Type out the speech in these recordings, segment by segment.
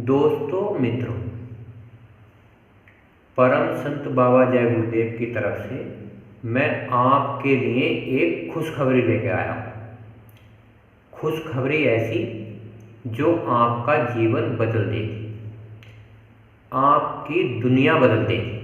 दोस्तों मित्रों, परम संत बाबा जय गुरुदेव की तरफ से मैं आपके लिए एक खुशखबरी लेके आया हूँ। खुशखबरी ऐसी जो आपका जीवन बदल देगी, आपकी दुनिया बदल देगी।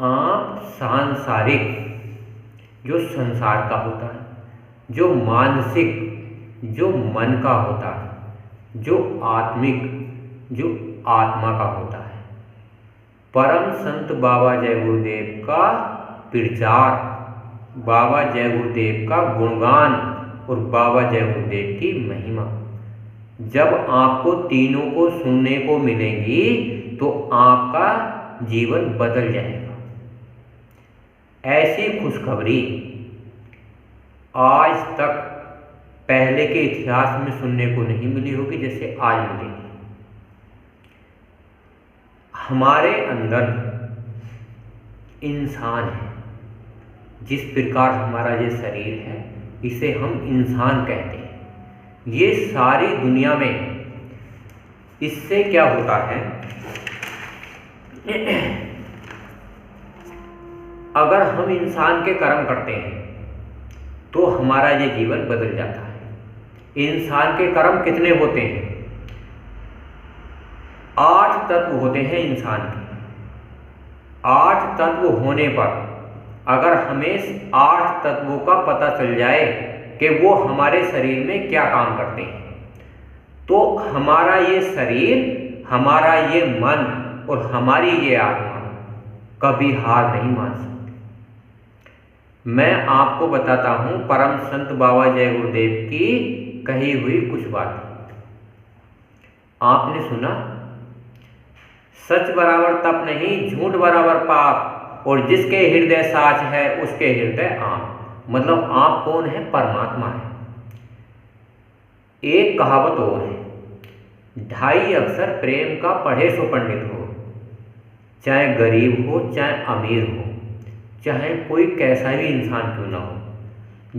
आप सांसारिक जो संसार का होता है, जो मानसिक जो मन का होता है, जो आत्मिक जो आत्मा का होता है, परम संत बाबा जय गुरुदेव का प्रचार, बाबा जय गुरुदेव का गुणगान और बाबा जय गुरुदेव की महिमा जब आपको तीनों को सुनने को मिलेंगी तो आपका जीवन बदल जाएगा। ऐसी खुशखबरी आज तक पहले के इतिहास में सुनने को नहीं मिली होगी जैसे आज मिलेगी। हमारे अंदर इंसान है, जिस प्रकार हमारा ये शरीर है इसे हम इंसान कहते हैं। ये सारी दुनिया में इससे क्या होता है, अगर हम इंसान के कर्म करते हैं तो हमारा ये जीवन बदल जाता है। इंसान के कर्म कितने होते हैं? 8 तत्व होते हैं इंसान के। 8 तत्व होने पर अगर हमें 8 तत्वों का पता चल जाए कि वो हमारे शरीर में क्या काम करते हैं, तो हमारा ये शरीर, हमारा ये मन और हमारी ये आत्मा कभी हार नहीं मान सकती। मैं आपको बताता हूं परम संत बाबा जय गुरुदेव की कही हुई कुछ बातें। आपने सुना, सच बराबर तप नहीं, झूठ बराबर पाप, और जिसके हृदय साच है उसके हृदय आम। मतलब आप कौन है? परमात्मा है। एक कहावत और है, 2.5 अक्षर प्रेम का पढ़े सो पंडित हो। चाहे गरीब हो, चाहे अमीर हो, चाहे कोई कैसा भी इंसान क्यों ना हो,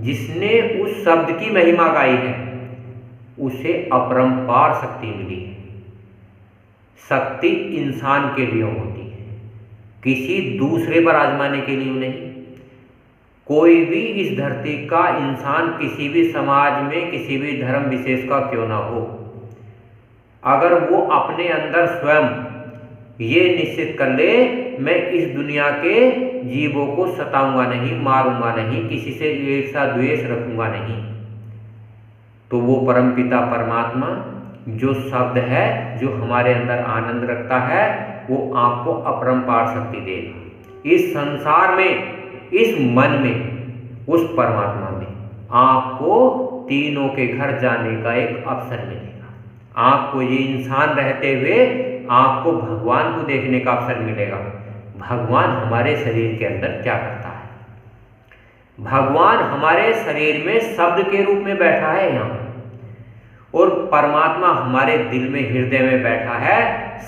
जिसने उस शब्द की महिमा गाई है उसे अपरंपार शक्ति मिली है। शक्ति इंसान के लिए होती है, किसी दूसरे पर आजमाने के लिए नहीं। कोई भी इस धरती का इंसान किसी भी समाज में, किसी भी धर्म विशेष का क्यों ना हो, अगर वो अपने अंदर स्वयं ये निश्चित कर ले, मैं इस दुनिया के जीवों को सताऊंगा नहीं, मारूंगा नहीं, किसी से ईर्ष्या द्वेष रखूंगा नहीं, तो वो परमपिता परमात्मा जो शब्द है, जो हमारे अंदर आनंद रखता है, वो आपको अपरंपार शक्ति देगा। इस संसार में, इस मन में, उस परमात्मा में आपको तीनों के घर जाने का एक अवसर मिलेगा। आपको ये इंसान रहते हुए आपको भगवान को देखने का अवसर मिलेगा। भगवान हमारे शरीर के अंदर क्या करता है? भगवान हमारे शरीर में शब्द के रूप में बैठा है यहाँ, और परमात्मा हमारे दिल में, हृदय में बैठा है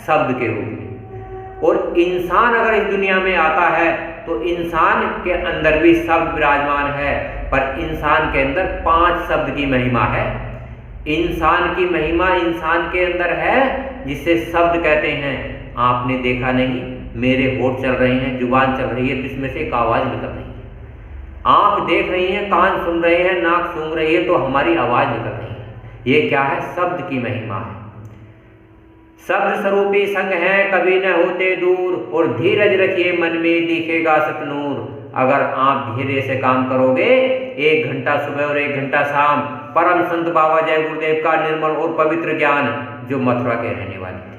शब्द के रूप में। और इंसान अगर इस दुनिया में आता है तो इंसान के अंदर भी शब्द विराजमान है, पर इंसान के अंदर 5 शब्द की महिमा है। इंसान की महिमा इंसान के अंदर है, जिसे शब्द कहते हैं। आपने देखा नहीं, मेरे होठ चल रहे हैं, जुबान चल रही है, तो इसमें से एक आवाज निकल रही है। आंख देख रही है, कान सुन रहे हैं, नाक सूंघ रही है, तो हमारी आवाज निकल रही है। ये क्या है? शब्द की महिमा है। शब्द स्वरूपी संग है, कभी न होते दूर, और धीरज रखिए मन में दिखेगा सतनूर। अगर आप धीरे से काम करोगे, 1 घंटा सुबह और 1 घंटा शाम, परम संत बाबा जय गुरुदेव का निर्मल और पवित्र ज्ञान, जो मथुरा के रहने वाले थे,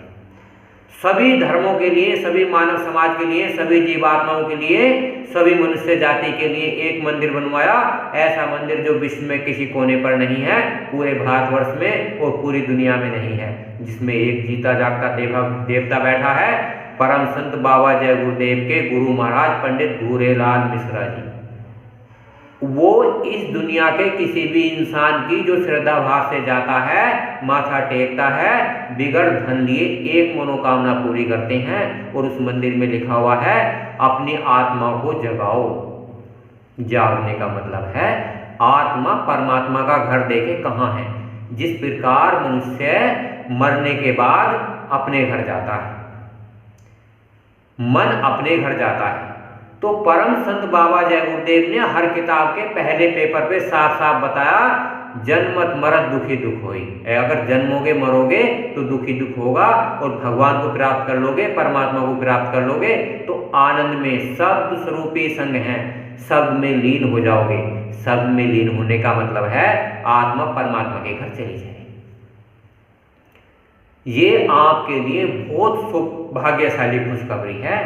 सभी धर्मों के लिए, सभी मानव समाज के लिए, सभी जीवात्माओं के लिए, सभी मनुष्य जाति के लिए एक मंदिर बनवाया। ऐसा मंदिर जो विश्व में किसी कोने पर नहीं है, पूरे भारतवर्ष में और पूरी दुनिया में नहीं है, जिसमें एक जीता जागता देवता बैठा है, परम संत बाबा जय गुरुदेव के गुरु महाराज पंडित घूरेलाल मिश्रा जी। वो इस दुनिया के किसी भी इंसान की जो श्रद्धा भाव से जाता है, माथा टेकता है, बिगड़ धन लिए एक मनोकामना पूरी करते हैं। और उस मंदिर में लिखा हुआ है, अपनी आत्मा को जगाओ। जागने का मतलब है आत्मा परमात्मा का घर देखे कहाँ है। जिस प्रकार मनुष्य मरने के बाद अपने घर जाता है, मन अपने घर जाता है। तो परम संत बाबा जय गुरुदेव ने हर किताब के पहले पेपर पे साफ साफ बताया, जन्मत मरत दुखी दुख होई। अगर जन्मोगे मरोगे तो दुखी दुख होगा, और भगवान को प्राप्त कर लोगे, परमात्मा को प्राप्त कर लोगे तो आनंद में शब्द स्वरूपी संग है, शब्द में लीन हो जाओगे। शब्द में लीन होने का मतलब है आत्मा परमात्मा के घर चली जाए। ये आपके लिए बहुत सौभाग्यशाली खुशखबरी है।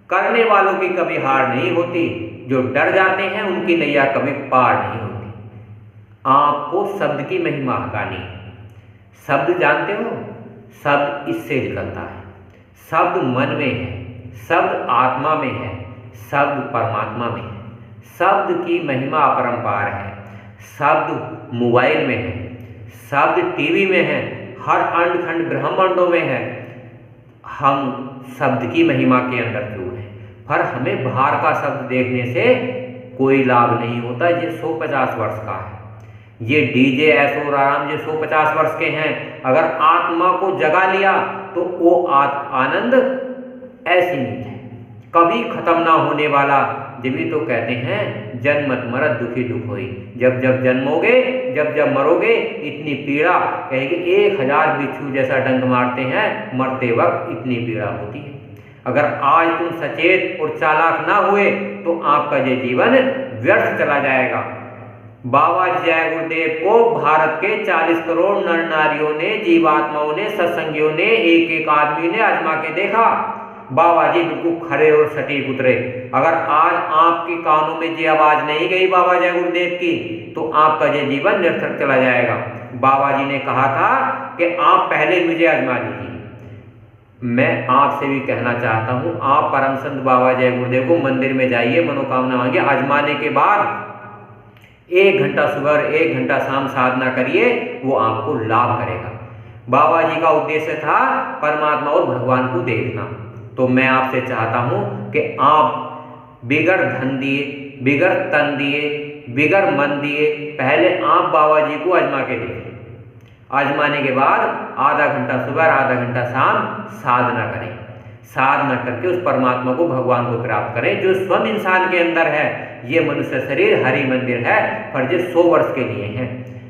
करने वालों की कभी हार नहीं होती, जो डर जाते हैं उनकी नैया कभी पार नहीं होती। आपको शब्द की महिमा गानी है। शब्द जानते हो, शब्द इससे निकलता है, शब्द मन में है, शब्द आत्मा में है, शब्द परमात्मा में है। शब्द की महिमा अपरंपार है। शब्द मोबाइल में है, शब्द टीवी में है, हर अंड खंड ब्रह्मांडों में है। हम शब्द की महिमा के अंदर क्यों हैं, पर हमें बाहर का शब्द देखने से कोई लाभ नहीं होता। ये 150 वर्ष का है, ये डीजे ऐशो आराम जो 150 वर्ष के हैं। अगर आत्मा को जगा लिया तो वो आनंद ऐसी नीत है, कभी खत्म ना होने वाला। जब भी तो कहते हैं जन्मत मरत दुखी दुख होई। जब जब जन्मोगे, जब जब मरोगे, इतनी पीड़ा कहेगी 1000 बिच्छू जैसा डंक मारते हैं, मरते वक्त इतनी पीड़ा होती है। अगर आज तुम सचेत और चालाक ना हुए तो आपका ये जीवन व्यर्थ चला जाएगा। बाबा जय गुरुदेव को भारत के 40 करोड़ नर नारियों ने, जीवात्माओं ने, सत्संगियों ने, एक एक आदमी ने आजमा के देखा। बाबा जी बिल्कुल खरे और सटीक उतरे। अगर आज आपके कानों में ये आवाज नहीं गई बाबा जय गुरुदेव की, तो आपका ये जीवन निरर्थक चला जाएगा। बाबा जी ने कहा था कि आप पहले मुझे आजमा लीजिए। मैं आपसे भी कहना चाहता हूं, आप परम संत बाबा जय गुरुदेव को मंदिर में जाइए, मनोकामना मांगिए। आजमाने के बाद 1 घंटा सुबह, 1 घंटा शाम साधना करिए, वो आपको लाभ करेगा। बाबा जी का उद्देश्य था परमात्मा और भगवान को देखना। तो मैं आपसे चाहता हूं कि आप बिगड़ धन दिए, बिगड़ तन दिए, बिगड़ मन दिए, पहले आप बाबा जी को आजमा के देखें। आजमाने के बाद आधा घंटा सुबह, आधा घंटा शाम साधना करें। साधना करके उस परमात्मा को, भगवान को प्राप्त करें जो स्वयं इंसान के अंदर है। ये मनुष्य शरीर हरि मंदिर है, पर ये 100 वर्ष के लिए है।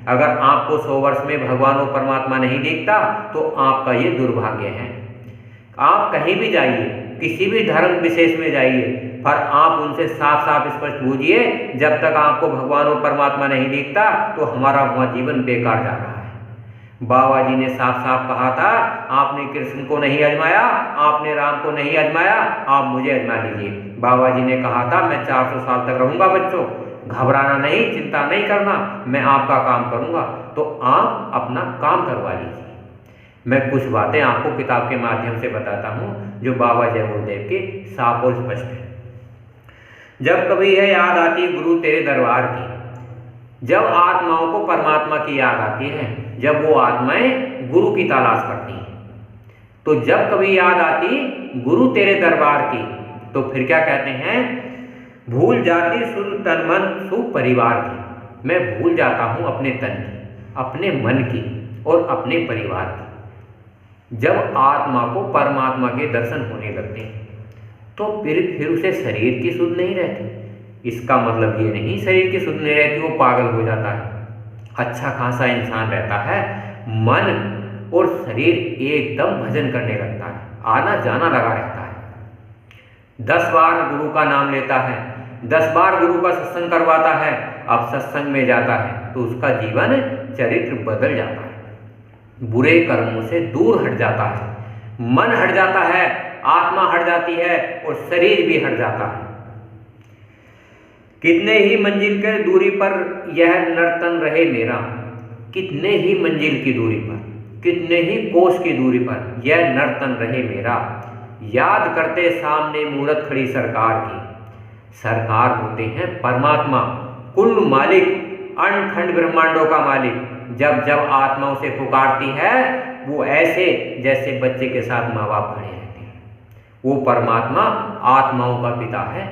अगर आपको 100 वर्ष में भगवान और परमात्मा नहीं दिखता तो आपका ये दुर्भाग्य है। आप कहीं भी जाइए, किसी भी धर्म विशेष में जाइए, पर आप उनसे साफ साफ स्पष्ट पूछिए, जब तक आपको भगवान और परमात्मा नहीं दिखता तो हमारा वहाँ जीवन बेकार जा रहा है। बाबा जी ने साफ साफ कहा था, आपने कृष्ण को नहीं आजमाया, आपने राम को नहीं आजमाया, आप मुझे आजमा लीजिए। बाबा जी ने कहा था, मैं 400 साल तक रहूँगा बच्चों, घबराना नहीं, चिंता नहीं करना, मैं आपका काम करूँगा। तो आप अपना काम करवा लीजिए। मैं कुछ बातें आपको किताब के माध्यम से बताता हूँ जो बाबा जय गुरुदेव की साफ और स्पष्ट है। जब कभी यह याद आती गुरु तेरे दरबार की, जब आत्माओं को परमात्मा की याद आती है, जब वो आत्माएं गुरु की तलाश करती हैं, तो जब कभी याद आती गुरु तेरे दरबार की, तो फिर क्या कहते हैं, भूल जाती सुर तन मन सु परिवार की। मैं भूल जाता हूँ अपने तन की, अपने मन की और अपने परिवार की। जब आत्मा को परमात्मा के दर्शन होने लगते हैं तो फिर उसे शरीर की सुध नहीं रहती। इसका मतलब ये नहीं शरीर की सुध नहीं रहती, वो पागल हो जाता है। अच्छा खासा इंसान रहता है, मन और शरीर एकदम भजन करने लगता है, आना जाना लगा रहता है। 10 बार गुरु का नाम लेता है, 10 बार गुरु का सत्संग करवाता है। अब सत्संग में जाता है तो उसका जीवन चरित्र बदल जाता है, बुरे कर्मों से दूर हट जाता है, मन हट जाता है, आत्मा हट जाती है और शरीर भी हट जाता है। कितने ही मंजिल के दूरी पर यह नर्तन रहे मेरा, कितने ही मंजिल की दूरी पर, कितने ही कोस की दूरी पर यह नर्तन रहे मेरा। याद करते सामने मूरत खड़ी सरकार की। सरकार होते हैं परमात्मा, कुल मालिक, अनखंड ब्रह्मांडों का मालिक। जब जब आत्मा उसे पुकारती है, वो ऐसे जैसे बच्चे के साथ माँ बाप खड़े रहते हैं। वो परमात्मा आत्माओं का पिता है।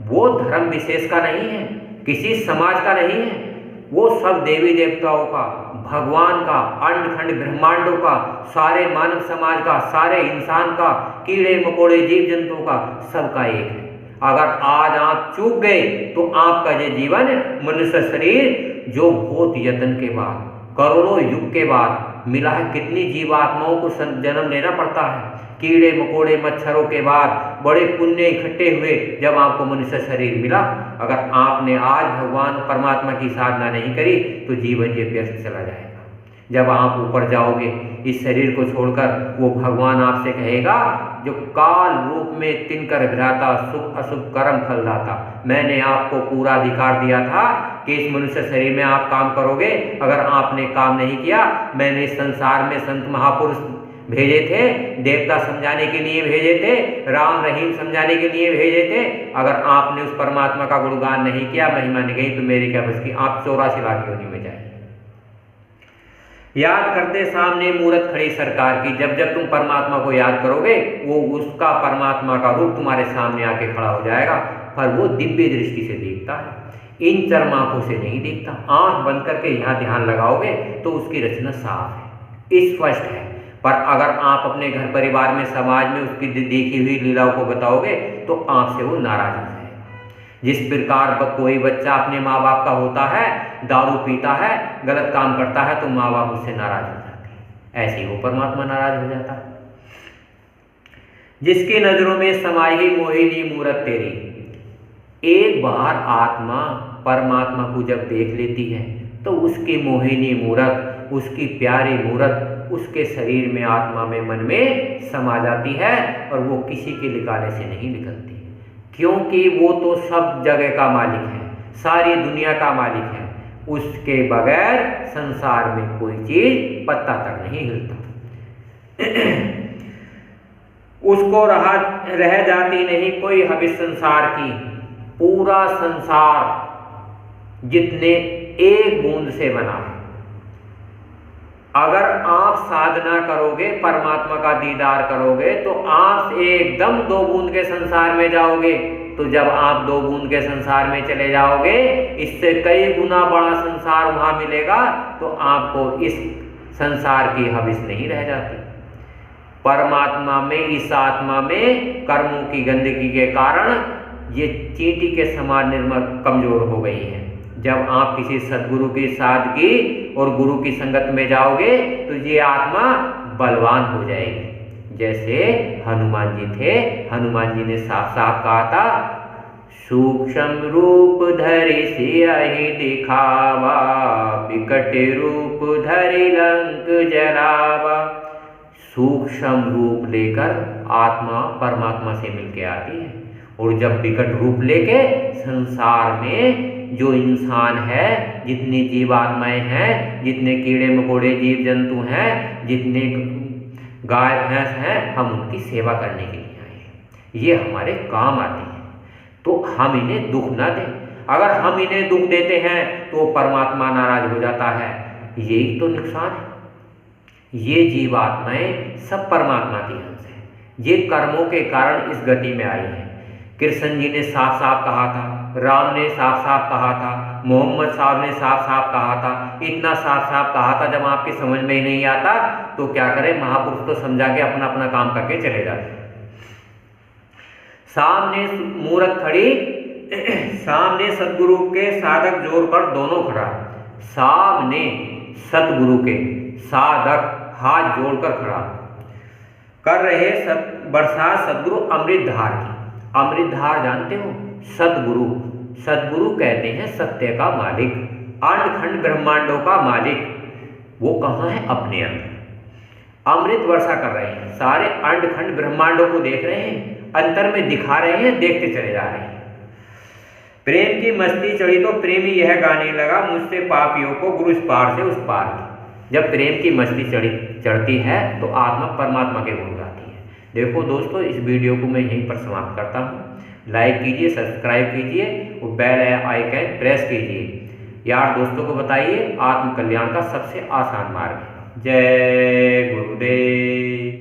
वो धर्म विशेष का नहीं है, किसी समाज का नहीं है। वो सब देवी देवताओं का, भगवान का, अंड खंड ब्रह्मांडों का, सारे मानव समाज का, सारे इंसान का, कीड़े मकोड़े जीव जंतुओं का, सबका एक है। अगर आज आप चूक गए तो आपका ये जीवन मनुष्य शरीर जो बहुत यत्न के बाद, करोड़ों युग के बाद मिला है, कितनी जीवात्माओं को जन्म लेना पड़ता है, कीड़े मकोड़े मच्छरों के बाद बड़े पुण्य इकट्ठे हुए जब आपको मनुष्य शरीर मिला। अगर आपने आज भगवान परमात्मा की साधना नहीं करी तो जीवन ये व्यर्थ चला जाएगा। जब आप ऊपर जाओगे इस शरीर को छोड़कर, वो भगवान आपसे कहेगा, जो काल रूप में तिनकर भ्राता शुभ अशुभ कर्म फलदाता, मैंने आपको पूरा अधिकार दिया था कि इस मनुष्य शरीर में आप काम करोगे। अगर आपने काम नहीं किया, मैंने इस संसार में संत महापुरुष भेजे थे, देवता समझाने के लिए भेजे थे, राम रहीम समझाने के लिए भेजे थे। अगर आपने उस परमात्मा का गुणगान नहीं किया, महिमा नहीं गई, तो मेरी क्या बस की, आप 84 लाख योनि में जाए। याद करते सामने मूरत खड़ी सरकार की, जब जब तुम परमात्मा को याद करोगे, वो उसका परमात्मा का रूप तुम्हारे सामने आके खड़ा हो जाएगा। पर वो दिव्य दृष्टि से देखता है, इन चरम आंखों से नहीं देखता। आंख बंद करके यहाँ ध्यान लगाओगे तो उसकी रचना साफ है, स्पष्ट है। पर अगर आप अपने घर परिवार में, समाज में उसकी देखी हुई लीलाओं को बताओगे तो आपसे वो नाराज हो जाएगा। जिस प्रकार कोई बच्चा अपने माँ बाप का होता है, दारू पीता है, गलत काम करता है, तो माँ बाप उससे नाराज हो जाते हैं, ऐसे ही वो परमात्मा नाराज हो जाता है। जिसकी नजरों में समाई ही मोहिनी मूरत तेरी, एक बार आत्मा परमात्मा को जब देख लेती है तो उसकी मोहिनी मूरत, उसकी प्यारी मूरत उसके शरीर में, आत्मा में, मन में समा जाती है और वो किसी के निकाले से नहीं निकलती, क्योंकि वो तो सब जगह का मालिक है, सारी दुनिया का मालिक है। उसके बगैर संसार में कोई चीज पत्ता तक नहीं हिलता। उसको रह जाती नहीं कोई हविस संसार की, पूरा संसार जितने एक बूंद से बना है। अगर आप साधना करोगे, परमात्मा का दीदार करोगे, तो आप एकदम 2 बूंद के संसार में जाओगे। तो जब आप 2 बूंद के संसार में चले जाओगे, इससे कई गुना बड़ा संसार वहां मिलेगा, तो आपको इस संसार की हविस नहीं रह जाती। परमात्मा में, इस आत्मा में कर्मों की गंदगी के कारण ये चींटी के समान निर्मल कमजोर हो गई है। जब आप किसी सद्गुरु की सादगी और गुरु की संगत में जाओगे तो ये आत्मा बलवान हो जाएगी। जैसे हनुमान जी थे, हनुमान जी ने साफ साफ कहा था, सूक्ष्म रूप धरि सियहि दिखावा, विकट रूप धरि लंक जलावा। सूक्ष्म रूप लेकर आत्मा परमात्मा से मिलके आती है, और जब विकट रूप लेके संसार में जो इंसान है, जितनी जीवात्माएं हैं, जितने कीड़े मकोड़े जीव जंतु हैं, जितने गाय भैंस हैं, हम उनकी सेवा करने के लिए आए हैं। ये हमारे काम आते हैं, तो हम इन्हें दुख ना दें। अगर हम इन्हें दुख देते हैं तो परमात्मा नाराज हो जाता है। यही तो नुकसान है। ये जीवात्माएं सब परमात्मा की अंश है, ये कर्मों के कारण इस गति में आई है। कृष्ण जी ने साफ साफ कहा था, राम ने साफ साफ कहा था, मोहम्मद साहब ने साफ साफ कहा था, इतना साफ साफ कहा था। जब आपकी समझ में ही नहीं आता तो क्या करें, महापुरुष तो समझा के अपना अपना काम करके चले जाते। सामने मूरत खड़ी, सामने सतगुरु के साधक जोड़ कर दोनों खड़ा, सामने सतगुरु के साधक हाथ जोड़कर खड़ा कर रहे बरसात सतगुरु अमृतधार की। अमृतधार जानते हो, सतगुरु, सतगुरु कहते हैं सत्य का मालिक, अंड खंड ब्रह्मांडों का मालिक। वो कहाँ है? अपने अंदर अमृत वर्षा कर रहे हैं, सारे अंड खंड ब्रह्मांडों को देख रहे हैं, अंतर में दिखा रहे हैं, देखते चले जा रहे हैं। प्रेम की मस्ती चढ़ी तो प्रेमी यह गाने लगा, मुझसे पापियों को गुरु इस पार से उस पार की। जब प्रेम की मस्ती चढ़ती है तो आत्मा परमात्मा के गुण गाती है। देखो दोस्तों, इस वीडियो को मैं यहीं पर समाप्त करता हूँ। लाइक कीजिए, सब्सक्राइब कीजिए और बेल आइकन प्रेस कीजिए। यार दोस्तों को बताइए, आत्म कल्याण का सबसे आसान मार्ग है। जय गुरुदेव।